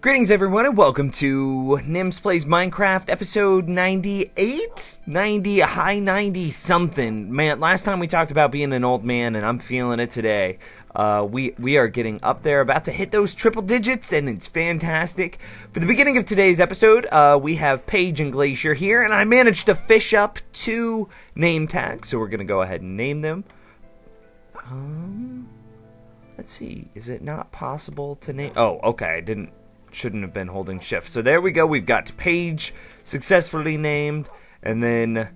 Greetings everyone and welcome to Nims Plays Minecraft episode 98? 90, high 90 something. Man, last time we talked about being an old man and I'm feeling it today. We are getting up there, about to hit those triple digits, and it's fantastic. For the beginning of today's episode, we have Paige and Glacier here, and I managed to fish up 2 name tags, so we're going to go ahead and name them. Let's see, is it not possible to name? Oh, okay, shouldn't have been holding shift. So there we go, we've got Paige successfully named, and then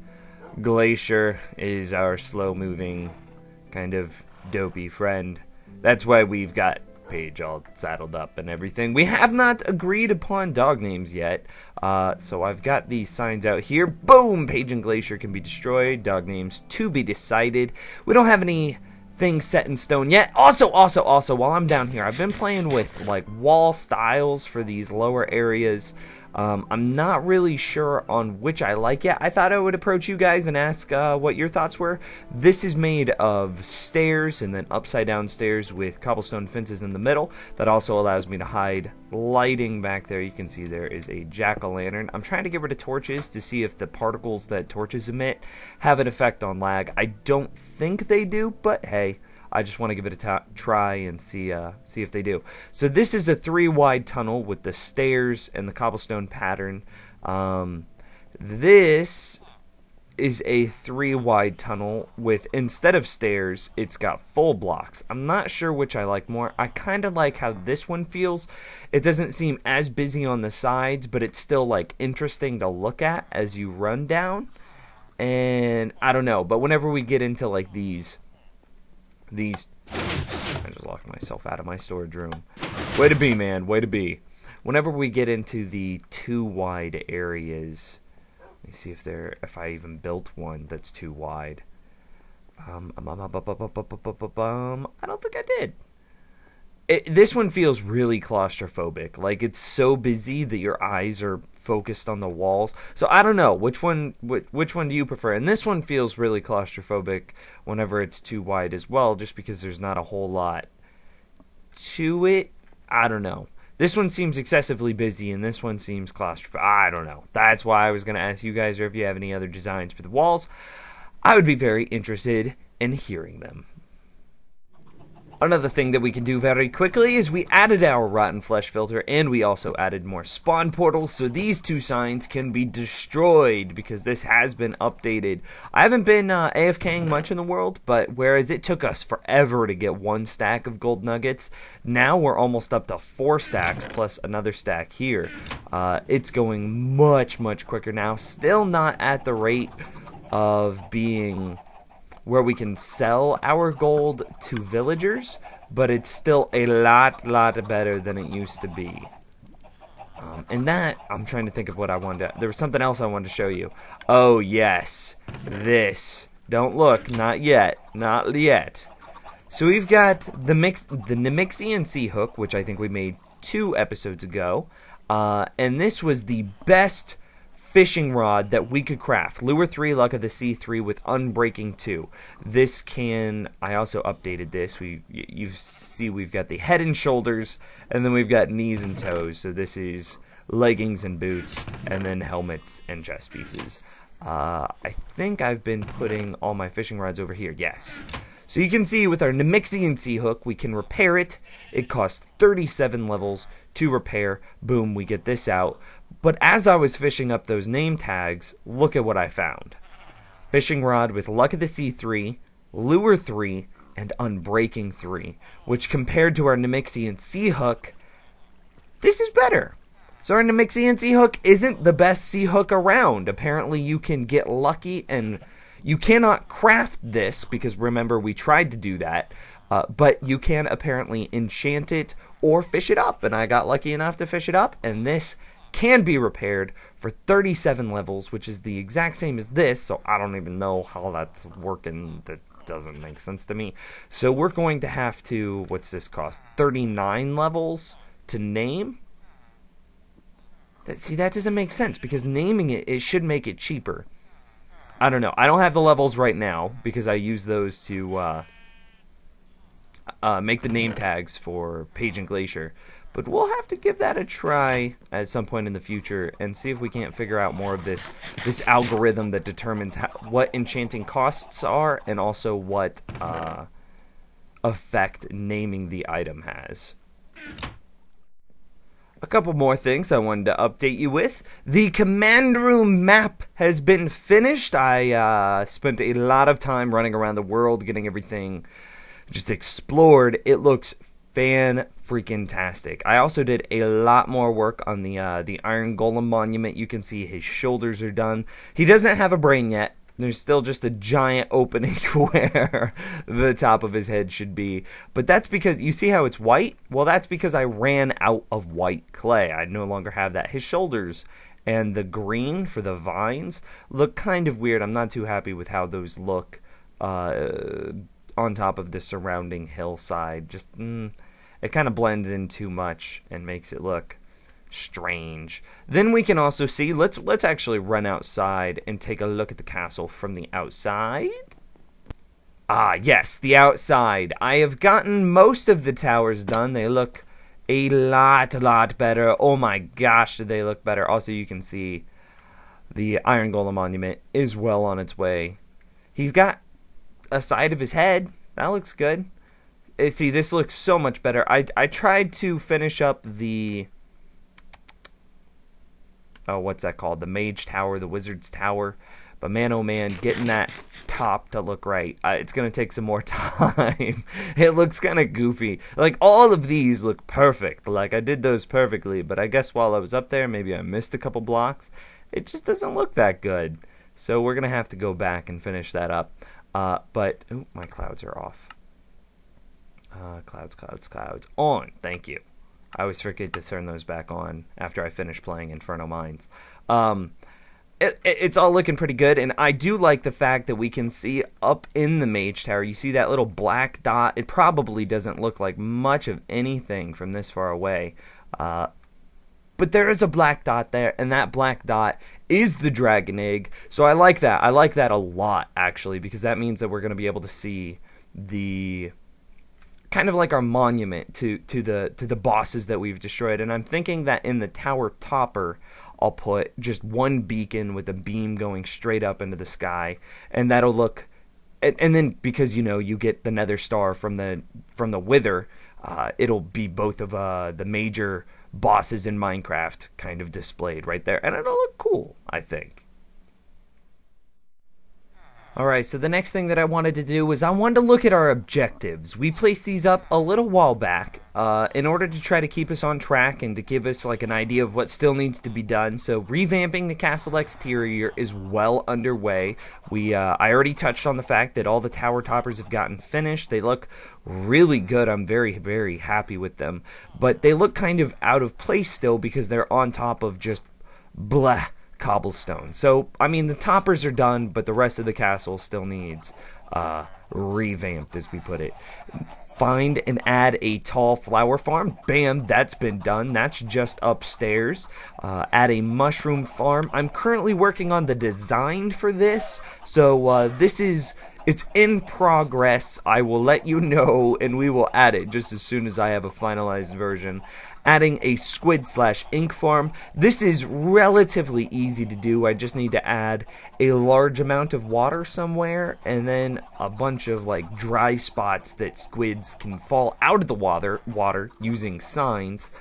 Glacier is our slow-moving, kind of dopey friend. That's why we've got Paige all saddled up and everything. We have not agreed upon dog names yet, so I've got these signs out here. Boom! Paige and Glacier can be destroyed. Dog names to be decided. We don't have any things set in stone yet. Also, while I'm down here, I've been playing with like wall styles for these lower areas. I'm not really sure on which I like yet. I thought I would approach you guys and ask what your thoughts were. This is made of stairs and then upside down stairs with cobblestone fences in the middle. That also allows me to hide lighting back there. You can see there is a jack-o'-lantern. I'm trying to get rid of torches to see if the particles that torches emit have an effect on lag. I don't think they do, but hey, I just want to give it a try and see if they do. So this is a 3-wide tunnel with the stairs and the cobblestone pattern. This is a 3-wide tunnel with, instead of stairs, it's got full blocks. I'm not sure which I like more. I kind of like how this one feels. It doesn't seem as busy on the sides, but it's still like interesting to look at as you run down. And I don't know, but whenever we get into like these, I just locked myself out of my storage room. Way to be, man, way to be. Whenever we get into the 2-wide areas, let me see if I even built one that's too wide. I don't think I did. This one feels really claustrophobic. Like, it's so busy that your eyes are focused on the walls. So I don't know which one do you prefer? And this one feels really claustrophobic whenever it's too wide as well, just because there's not a whole lot to it. I don't know. This one seems excessively busy, and this one seems claustrophobic. I don't know. That's why I was going to ask you guys, or if you have any other designs for the walls, I would be very interested in hearing them. Another thing that we can do very quickly is we added our rotten flesh filter, and we also added more spawn portals, so these 2 signs can be destroyed because this has been updated. I haven't been AFKing much in the world, but whereas it took us forever to get 1 stack of gold nuggets, now we're almost up to 4 stacks plus another stack here. It's going much quicker now. Still not at the rate of being where we can sell our gold to villagers, but it's still a lot better than it used to be. And that, I'm trying to think of what I wanted to, there was something else I wanted to show you. Oh yes, this. Don't look, not yet. So we've got the Nimixian sea hook, which I think we made 2 episodes ago, and this was the best fishing rod that we could craft. Lure 3, Luck of the Sea 3 with Unbreaking 2. This can, I also updated this. You see we've got the head and shoulders, and then we've got knees and toes. So this is leggings and boots, and then helmets and chest pieces. I think I've been putting all my fishing rods over here. Yes. So you can see with our Nimixian sea hook, we can repair it. It costs 37 levels to repair. Boom, we get this out. But as I was fishing up those name tags, look at what I found. Fishing rod with Luck of the Sea 3, Lure 3, and Unbreaking 3, which compared to our Nimixian sea hook, this is better. So our Nimixian sea hook isn't the best sea hook around. Apparently you can get lucky, and you cannot craft this, because remember we tried to do that, but you can apparently enchant it or fish it up, and I got lucky enough to fish it up, and this can be repaired for 37 levels, which is the exact same as this, so I don't even know how that's working. That doesn't make sense to me. So we're going to have to, what's this cost? 39 levels to name? See, that doesn't make sense, because naming it should make it cheaper. I don't know. I don't have the levels right now, because I use those to make the name tags for Paige and Glacier. But we'll have to give that a try at some point in the future and see if we can't figure out more of this algorithm that determines what enchanting costs are and also what effect naming the item has. A couple more things I wanted to update you with. The command room map has been finished. I spent a lot of time running around the world getting everything just explored. It looks fan-freaking-tastic. I also did a lot more work on the Iron Golem monument. You can see his shoulders are done. He doesn't have a brain yet. There's still just a giant opening where the top of his head should be. But that's because, you see how it's white? Well, that's because I ran out of white clay. I no longer have that. His shoulders and the green for the vines look kind of weird. I'm not too happy with how those look on top of the surrounding hillside. Just, it kind of blends in too much and makes it look strange. Then we can also see, let's actually run outside and take a look at the castle from the outside. Ah, yes, the outside. I have gotten most of the towers done. They look a lot better. Oh my gosh, do they look better. Also, you can see the Iron Golem monument is well on its way. He's got a side of his head. That looks good. See, this looks so much better. I tried to finish up the what's that called? The Mage Tower, the Wizard's Tower. But man, oh man, getting that top to look right, it's going to take some more time. It looks kind of goofy. Like, all of these look perfect. Like, I did those perfectly. But I guess while I was up there, maybe I missed a couple blocks. It just doesn't look that good. So we're going to have to go back and finish that up. But, ooh, my clouds are off. Clouds. On. Thank you. I always forget to turn those back on after I finish playing Inferno Mines. It's all looking pretty good, and I do like the fact that we can see up in the Mage Tower, you see that little black dot. It probably doesn't look like much of anything from this far away, but there is a black dot there, and that black dot is the dragon egg, so I like that. I like that a lot, actually, because that means that we're going to be able to see the kind of like our monument to the bosses that we've destroyed. And I'm thinking that in the tower topper, I'll put just one beacon with a beam going straight up into the sky, and that'll look. And then because you get the Nether Star from the Wither, it'll be both of the major bosses in Minecraft kind of displayed right there, and it'll look cool, I think. Alright, so the next thing that I wanted to do was I wanted to look at our objectives. We placed these up a little while back in order to try to keep us on track and to give us like an idea of what still needs to be done. So revamping the castle exterior is well underway. I already touched on the fact that all the tower toppers have gotten finished. They look really good. I'm very, very happy with them. But they look kind of out of place still because they're on top of just blah cobblestone. So, I mean, the toppers are done, but the rest of the castle still needs revamped, as we put it. Find and add a tall flower farm. Bam, that's been done. That's just upstairs. Add a mushroom farm. I'm currently working on the design for this, so it's in progress. I will let you know, and we will add it just as soon as I have a finalized version. Adding a squid/ink farm. This is relatively easy to do. I just need to add a large amount of water somewhere, and then a bunch of like dry spots that squids can fall out of the water using signs.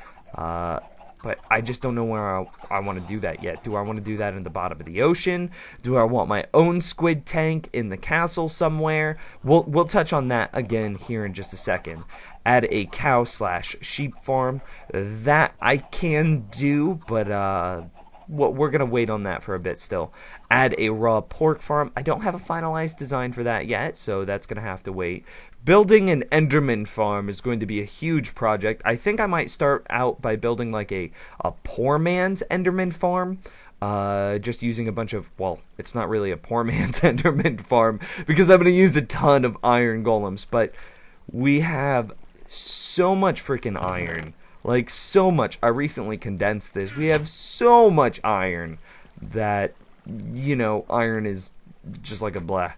But I just don't know where I want to do that yet. Do I want to do that in the bottom of the ocean? Do I want my own squid tank in the castle somewhere? We'll touch on that again here in just a second. Add a cow/sheep farm. That I can do, but we're going to wait on that for a bit still. Add a raw pork farm. I don't have a finalized design for that yet, so that's going to have to wait. Building an Enderman farm is going to be a huge project. I think I might start out by building like a poor man's Enderman farm. Just using a bunch of, well, it's not really a poor man's Enderman farm because I'm going to use a ton of iron golems, but we have so much freaking iron. Like, so much. I recently condensed this. We have so much iron that, iron is just like a blah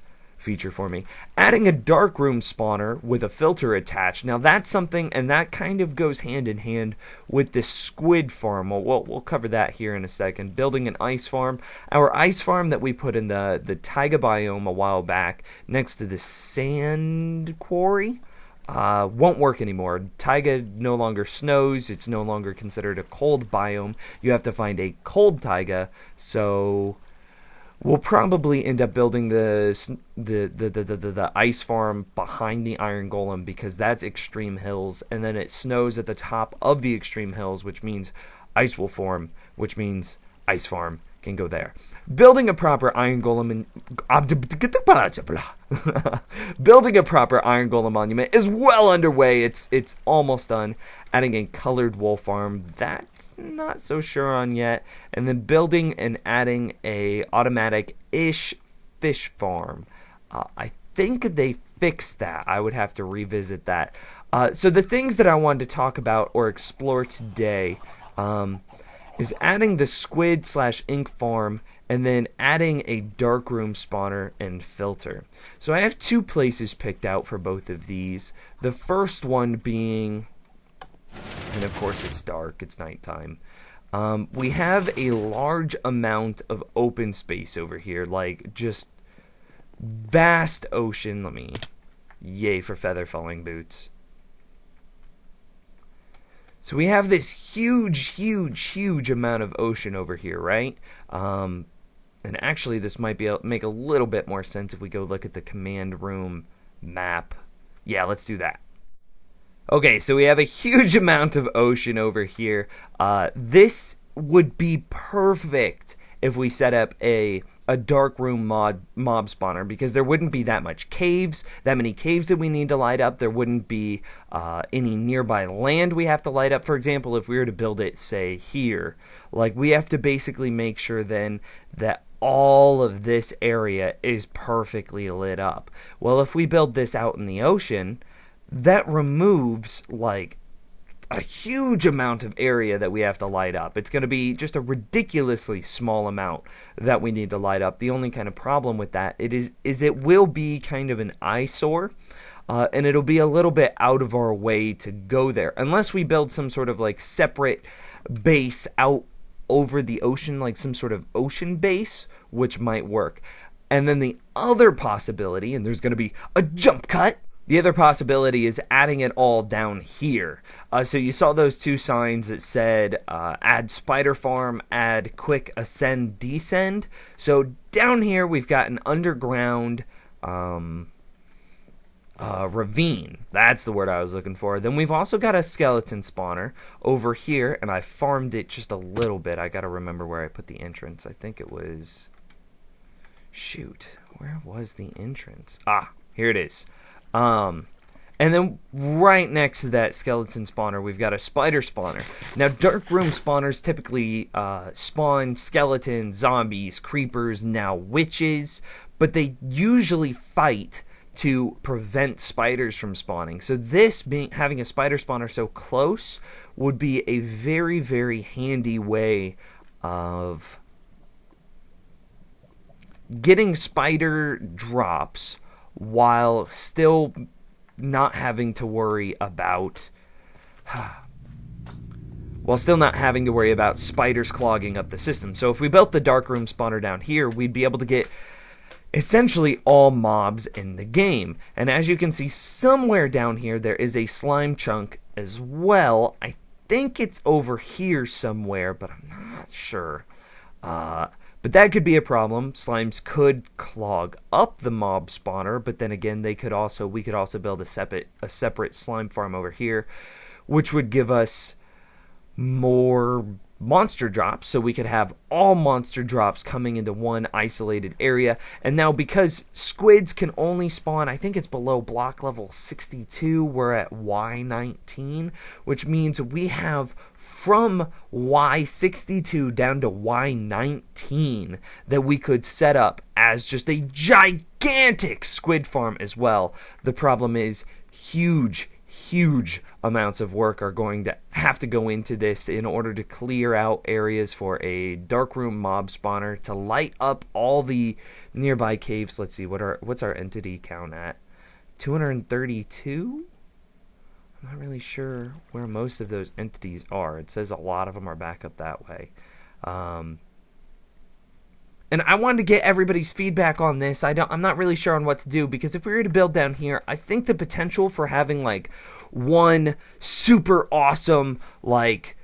feature for me. Adding a darkroom spawner with a filter attached. Now that's something, and that kind of goes hand in hand with the squid farm. We'll cover that here in a second. Building an ice farm. Our ice farm that we put in the taiga biome a while back next to the sand quarry won't work anymore. Taiga no longer snows. It's no longer considered a cold biome. You have to find a cold taiga, so we'll probably end up building the ice farm behind the iron golem, because that's extreme hills, and then it snows at the top of the extreme hills, which means ice will form, which means ice farm can go there. Building a proper iron golem building a proper iron golem monument is well underway. It's almost done. Adding a colored wool farm, that's not so sure on yet. And then building and adding a automatic-ish fish farm. I think they fixed that. I would have to revisit that. So the things that I wanted to talk about or explore today is adding the squid/ink farm, and then adding a darkroom spawner and filter. So I have two places picked out for both of these. The first one being, and of course it's dark, it's nighttime. We have a large amount of open space over here, like just vast ocean. Yay for feather falling boots. So we have this huge amount of ocean over here, right? And actually, this might make a little bit more sense if we go look at the command room map. Yeah, let's do that. Okay, so we have a huge amount of ocean over here. This would be perfect if we set up a darkroom mob spawner, because there wouldn't be that many caves that we need to light up. There wouldn't be any nearby land we have to light up. For example, if we were to build it, say, here, like, we have to basically make sure then that all of this area is perfectly lit up. Well, if we build this out in the ocean, that removes, like, a huge amount of area that we have to light up. It's going to be just a ridiculously small amount that we need to light up. The only kind of problem with that is it will be kind of an eyesore, and it'll be a little bit out of our way to go there, unless we build some sort of like separate base out over the ocean, like some sort of ocean base, which might work. And then the other possibility, and there's going to be a jump cut, the other possibility is adding it all down here. So you saw those two signs that said add spider farm, add quick ascend, descend. So down here we've got an underground ravine. That's the word I was looking for. Then we've also got a skeleton spawner over here, and I farmed it just a little bit. I gotta remember where I put the entrance. I think it was... Shoot, where was the entrance? Ah, here it is. And then right next to that skeleton spawner, we've got a spider spawner. Now, darkroom spawners typically spawn skeletons, zombies, creepers, now witches, but they usually fight to prevent spiders from spawning. So this, having a spider spawner so close, would be a very, very handy way of getting spider drops while still not having to worry about spiders clogging up the system. So if we built the darkroom spawner down here, we'd be able to get essentially all mobs in the game. And as you can see, somewhere down here there is a slime chunk as well. I think it's over here somewhere, but I'm not sure. But that could be a problem. Slimes could clog up the mob spawner, but then again, we could also build a separate slime farm over here, which would give us more monster drops, so we could have all monster drops coming into one isolated area. And now, because squids can only spawn, I think it's below block level 62, we're at Y19, which means we have from Y62 down to Y19 that we could set up as just a gigantic squid farm as well. The problem is huge huge amounts of work are going to have to go into this in order to clear out areas for a Darkroom mob spawner to light up all the nearby caves. Let's see, what's our entity count at? 232? I'm not really sure where most of those entities are. It says a lot of them are back up that way. And I wanted to get everybody's feedback on this. I'm not really sure on what to do, because if we were to build down here, I think the potential for having like one super awesome like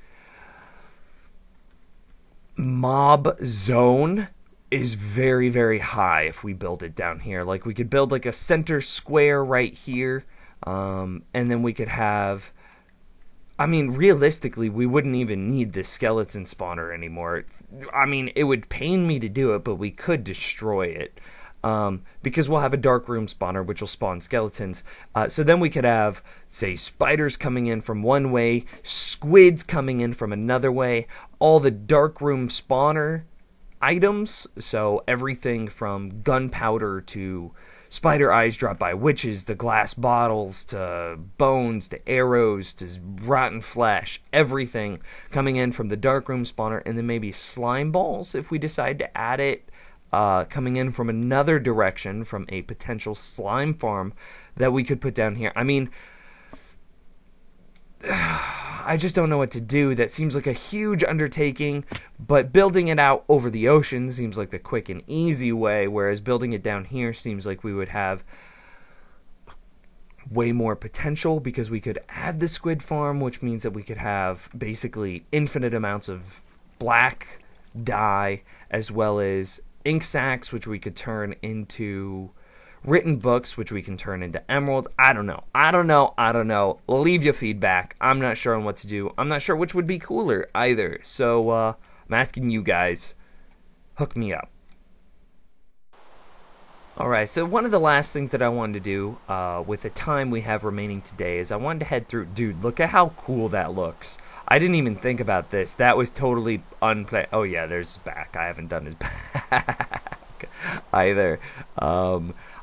mob zone is very, very high if we build it down here. Like we could build like a center square right here, and then we could have, I mean, realistically, we wouldn't even need this skeleton spawner anymore. I mean, it would pain me to do it, but we could destroy it. Because we'll have a Darkroom spawner, which will spawn skeletons. So then we could have, say, spiders coming in from one way, squids coming in from another way, all the Darkroom spawner items, so everything from gunpowder to spider eyes dropped by witches, to glass bottles, to bones, to arrows, to rotten flesh, everything coming in from the Darkroom spawner, and then maybe slime balls if we decide to add it, coming in from another direction from a potential slime farm that we could put down here. I mean, I just don't know what to do. That seems like a huge undertaking, but building it out over the ocean seems like the quick and easy way, whereas building it down here seems like we would have way more potential, because we could add the squid farm, which means that we could have basically infinite amounts of black dye, as well as ink sacs, which we could turn into written books, which we can turn into emeralds. I don't know. Leave your feedback. I'm not sure on what to do. I'm not sure which would be cooler either. So I'm asking you guys, hook me up. Alright, so one of the last things that I wanted to do with the time we have remaining today is I wanted to head through. Dude, look at how cool that looks. I didn't even think about this. That was totally unplanned. Oh yeah, there's his back. I haven't done his back either.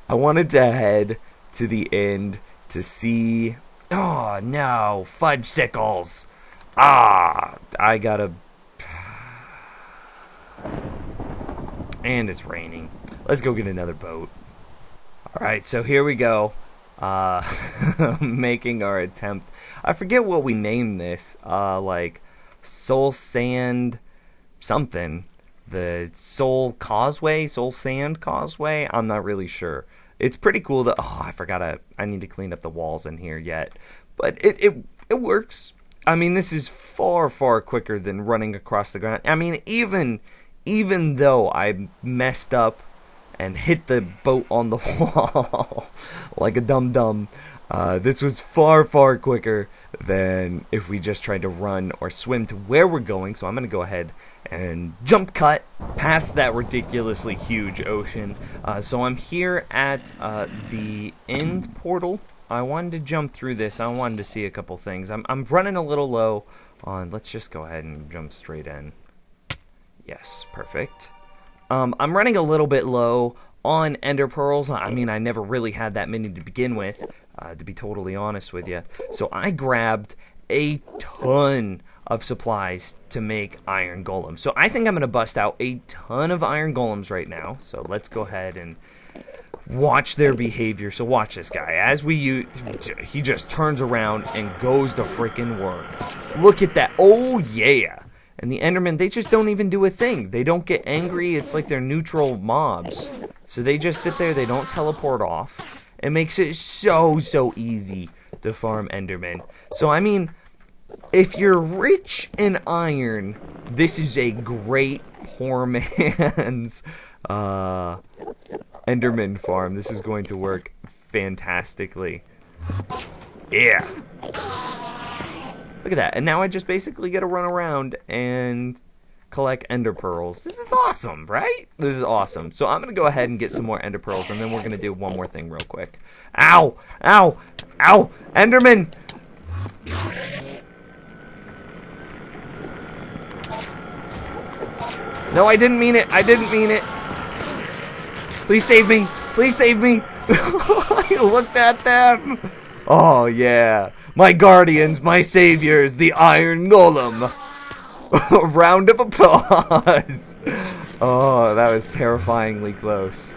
I wanted to head to the end to see... Oh, no. Fudge sickles. I gotta... And it's raining. Let's go get another boat. Alright, so here we go. Making our attempt. I forget what we named this. Like, Soul Sand something. The Soul Sand Causeway? I'm not really sure. It's pretty cool that, I forgot I need to clean up the walls in here yet. But it works. I mean, this is far, far quicker than running across the ground. I mean, even though I messed up and hit the boat on the wall like a dum-dum, this was far, far quicker than if we just tried to run or swim to where we're going. So I'm going to go ahead and jump cut past that ridiculously huge ocean. So I'm here at the end portal. I wanted to jump through this. I wanted to see a couple things. I'm running a little low on... Let's just go ahead and jump straight in. Yes, perfect. I'm running a little bit low on Enderpearls. I mean, I never really had that many to begin with, to be totally honest with you. So I grabbed a ton of supplies to make iron golems. So I think I'm going to bust out a ton of iron golems right now. So let's go ahead and watch their behavior. So watch this guy. As we use, he just turns around and goes to freaking work. Look at that. Oh, yeah. And the Endermen, they just don't even do a thing. They don't get angry. It's like they're neutral mobs. So they just sit there. They don't teleport off. It makes it so, so easy to farm Endermen. So, I mean, if you're rich in iron, this is a great poor man's Enderman farm. This is going to work fantastically. Yeah. Look at that. And now I just basically get to run around and collect ender pearls. This is awesome, right? This is awesome. So I'm going to go ahead and get some more ender pearls, and then we're going to do one more thing real quick. Ow! Ow! Ow! Enderman! No, I didn't mean it. I didn't mean it. Please save me. Please save me. I looked at them. Oh, yeah. My guardians, my saviors, the Iron Golem. A round of applause. Oh, that was terrifyingly close.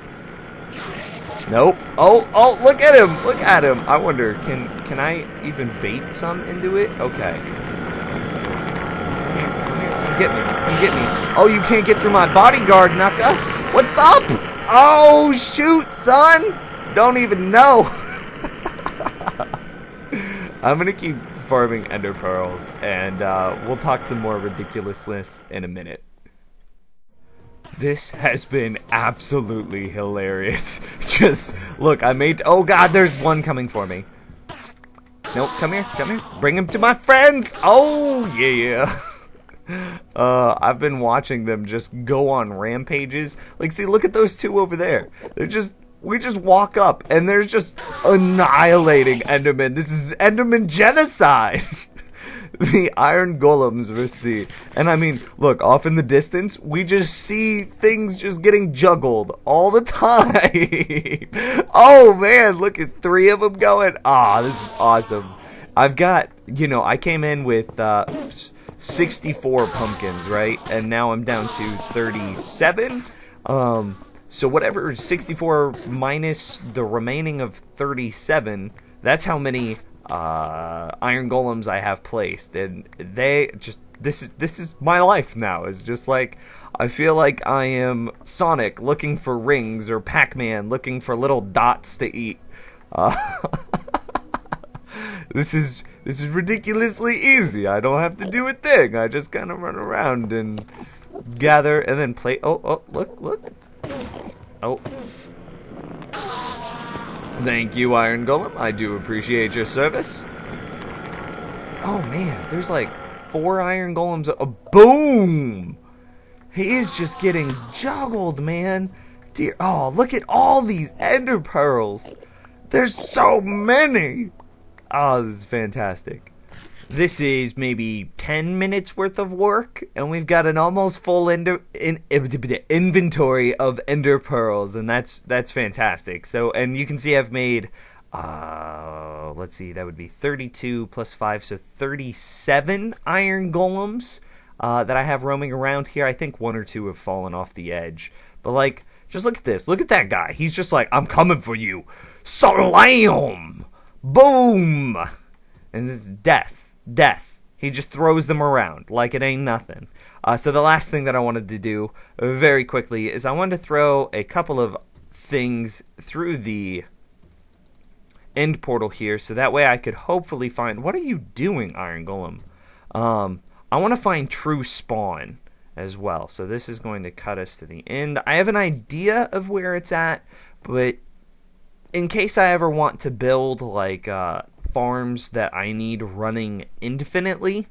Nope. Oh, look at him. Look at him. I wonder, can I even bait some into it? Okay. Come get me. Come get me. Oh, you can't get through my bodyguard, Nuka. What's up? Oh, shoot, son. Don't even know. I'm going to keep farming ender pearls, and we'll talk some more ridiculousness in a minute. This has been absolutely hilarious. Just, look, oh god, there's one coming for me. Nope, come here. Bring him to my friends. Oh, yeah. I've been watching them just go on rampages. Like, see, look at those two over there. We just walk up, and they're just annihilating Enderman. This is Enderman genocide. The Iron Golems versus and I mean, look, off in the distance, we just see things just getting juggled all the time. Oh, man, look at 3 of them going. Ah, this is awesome. I've got, I came in with 64 pumpkins, right? And now I'm down to 37. So whatever 64 minus the remaining of 37, that's how many Iron Golems I have placed, and this is my life now. It's just like, I feel like I am Sonic looking for rings, or Pac-Man looking for little dots to eat. This is ridiculously easy. I don't have to do a thing. I just kind of run around and gather and then play. Oh, look. Oh. Thank you, Iron Golem. I do appreciate your service. Oh, man. There's like 4 Iron Golems. Boom! He is just getting juggled, man. Dear. Oh, look at all these ender pearls. There's so many. Oh, this is fantastic. This is maybe 10 minutes worth of work, and we've got an almost full inventory of ender pearls, and that's fantastic. So, and you can see I've made, let's see, that would be 32 plus 5, so 37 iron golems that I have roaming around here. I think 1 or 2 have fallen off the edge, but like, just look at this. Look at that guy. He's just like, I'm coming for you. Slam! Boom! And this is death. He just throws them around like it ain't nothing. So the last thing that I wanted to do very quickly is I wanted to throw a couple of things through the end portal here, so that way I could hopefully find... What are you doing, Iron Golem? I want to find true spawn as well. So this is going to cut us to the end. I have an idea of where it's at, but in case I ever want to build like farms that I need running infinitely,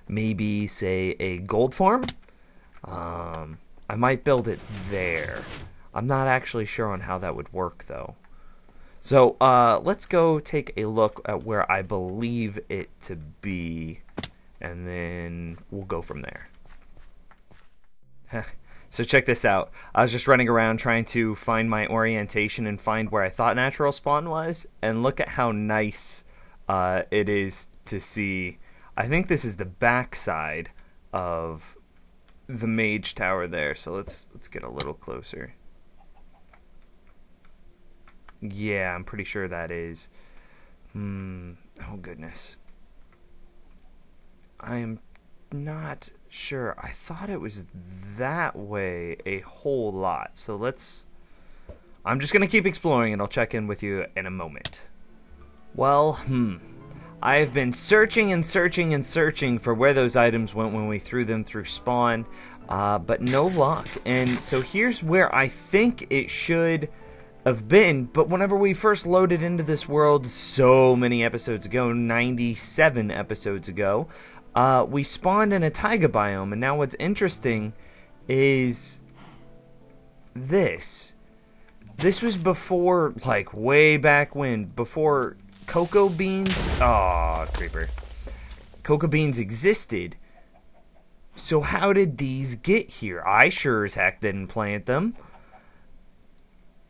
maybe say a gold farm, I might build it there. I'm not actually sure on how that would work though. So let's go take a look at where I believe it to be, and then we'll go from there. So check this out. I was just running around trying to find my orientation and find where I thought natural spawn was, and look at how nice it is to see. I think this is the backside of the mage tower there, so let's get a little closer. Yeah, I'm pretty sure that is. Oh goodness. I am not sure. I thought it was that way a whole lot. So I'm just going to keep exploring, and I'll check in with you in a moment. Well, I have been searching and searching and searching for where those items went when we threw them through spawn, but no luck. And so here's where I think it should have been, but whenever we first loaded into this world so many episodes ago, 97 episodes ago, we spawned in a taiga biome, and now what's interesting is this. This was before, like, way back when, before cocoa beans. Aw, creeper. Cocoa beans existed. So how did these get here? I sure as heck didn't plant them.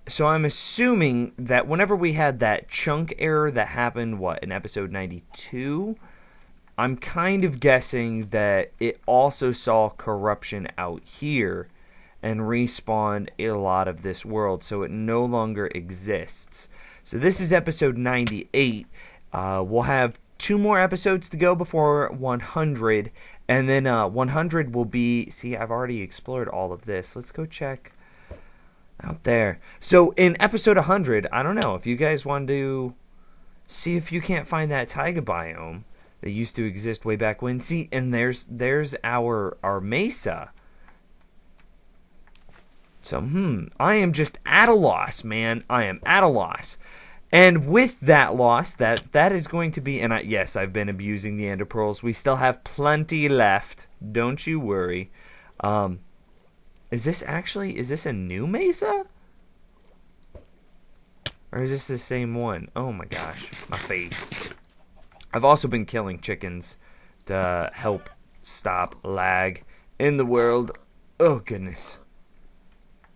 So I'm assuming that whenever we had that chunk error that happened, in episode 92, I'm kind of guessing that it also saw corruption out here and respawned a lot of this world, so it no longer exists. So this is episode 98. We'll have 2 more episodes to go before 100, and then 100 will be... See, I've already explored all of this. Let's go check out there. So in episode 100, I don't know if you guys want to see if you can't find that taiga biome that used to exist way back when. See, and there's our mesa. So I am just at a loss, man. I am at a loss. And with that loss, that is going to be, and yes, I've been abusing the Enderpearls. We still have plenty left. Don't you worry. Is this a new mesa? Or is this the same one? Oh my gosh, my face. I've also been killing chickens to help stop lag in the world. Oh goodness.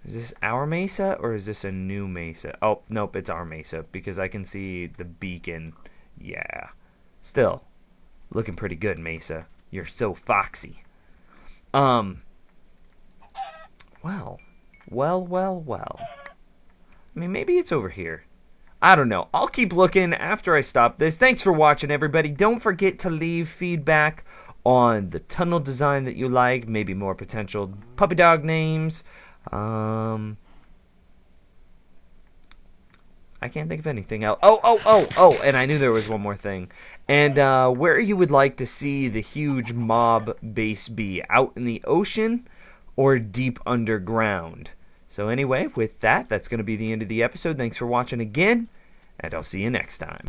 Is this our mesa or is this a new mesa? Oh, nope, it's our mesa because I can see the beacon. Yeah. Still, looking pretty good, mesa. You're so foxy. Well. I mean, maybe it's over here. I don't know. I'll keep looking after I stop this. Thanks for watching, everybody. Don't forget to leave feedback on the tunnel design that you like. Maybe more potential puppy dog names. I can't think of anything else. Oh, and I knew there was one more thing. And where you would like to see the huge mob base be, out in the ocean or deep underground. So anyway, with that, that's going to be the end of the episode. Thanks for watching again, and I'll see you next time.